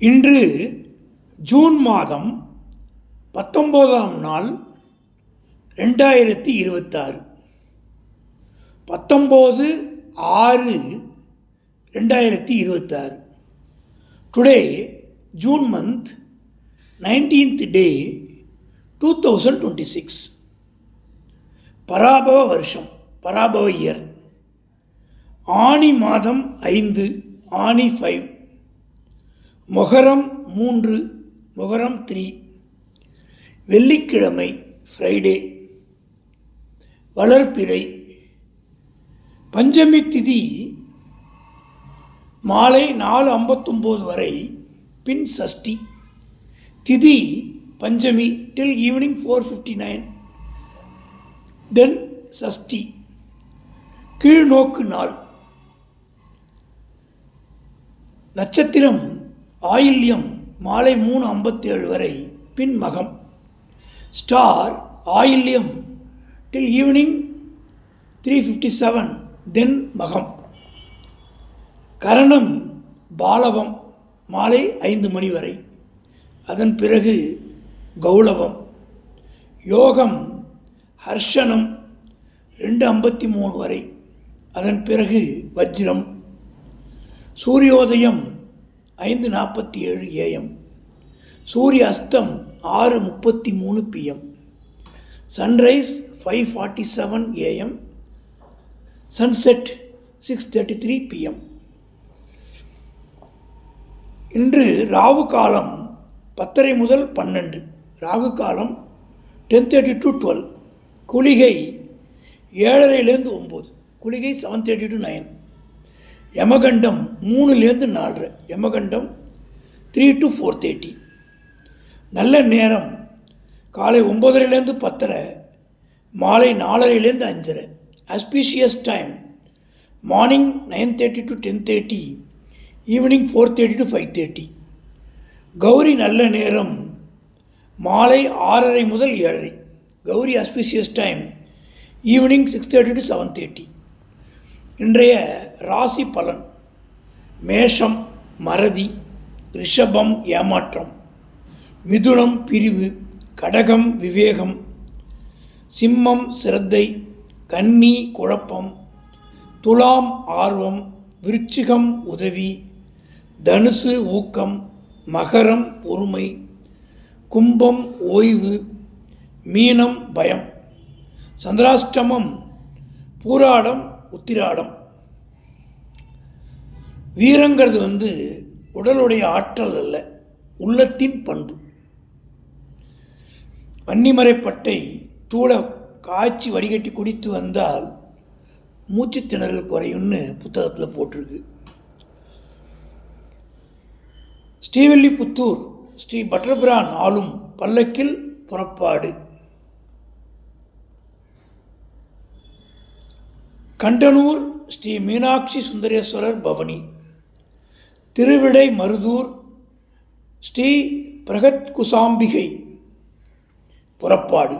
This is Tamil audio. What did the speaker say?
இன்று ஜூன் மாதம் 19ஆம் நாள் 2026 19/6/2026. Today, June month, 19th day, 2026. Parabhava வருஷம், பராபவ இயர். ஆனி மாதம் 5, ஆனி 5. மொகரம் 3, மொகரம் 3. வெள்ளிக்கிழமை, ஃப்ரைடே. வளர்பிறை. பஞ்சமி திதி மாலை 4:59 வரை, பின் சஷ்டி. திதி பஞ்சமி till evening 4:59, then சஷ்டி. கீழ்நோக்கு நாள். நட்சத்திரம் ஆயில்யம் மாலை 3:57 வரை, பின் மகம். ஸ்டார் ஆயில்யம் till evening 3:57, then மகம். கரணம் பாலவம் மாலை 5 மணி வரை, அதன் பிறகு கௌளவம். யோகம் ஹர்ஷனம் 2:53 வரை, அதன் பிறகு வஜ்ரம். சூரியோதயம் 5:47 AM. சூரிய அஸ்தம் 6:33 PM. Sunrise 5:47 AM. Sunset 6:33 PM. இன்று ராகு காலம் 10:30 முதல் 12. ராகு காலம் 10:30 to 12. குளிகை 7:30 9. குளிகை 7:30 to 9. யமகண்டம் 3 4. யமகண்டம் 3 to 4:30. நல்ல நேரம் காலை 9:30 10:30, மாலை 4:30 5:30. Auspicious time morning 9:30 to 10:30, evening 4:30 to 5:30. Gowri நல்ல நேரம் மாலை 6:30 முதல் 7:30. Gowri auspicious time evening 6:30 to 7:30. இன்றைய ராசி பலன். மேஷம் மறதி, ரிஷபம் ஏமாற்றம், மிதுனம் பிரிவு, கடகம் விவேகம், சிம்மம் சிரத்தை, கன்னி குழப்பம், துலாம் ஆர்வம், விருச்சிகம் உதவி, தனுசு ஊக்கம், மகரம் பொறுமை, கும்பம் ஓய்வு, மீனம் பயம். சந்திராஷ்டமம் பூராடம் உத்திராடம். வீரங்கிறது உடலுடைய ஆற்றல் அல்ல, உள்ளத்தின் பண்பு. வன்னிமரைப்பட்டை தூள காய்ச்சி வடிகட்டி குடித்து வந்தால் மூச்சு திணறல் குறையும்னு புத்தகத்தில் போட்டிருக்கு. ஸ்ரீவில்லிபுத்தூர் ஸ்ரீ பட்டர்பிரான் ஆளும் பல்லக்கில் புறப்பாடு. கண்டனூர் ஸ்ரீ மீனாட்சி சுந்தரேஸ்வரர் பவனி. திருவிடை மருதூர் ஸ்ரீ பிரகத்குசாம்பிகை புறப்பாடு.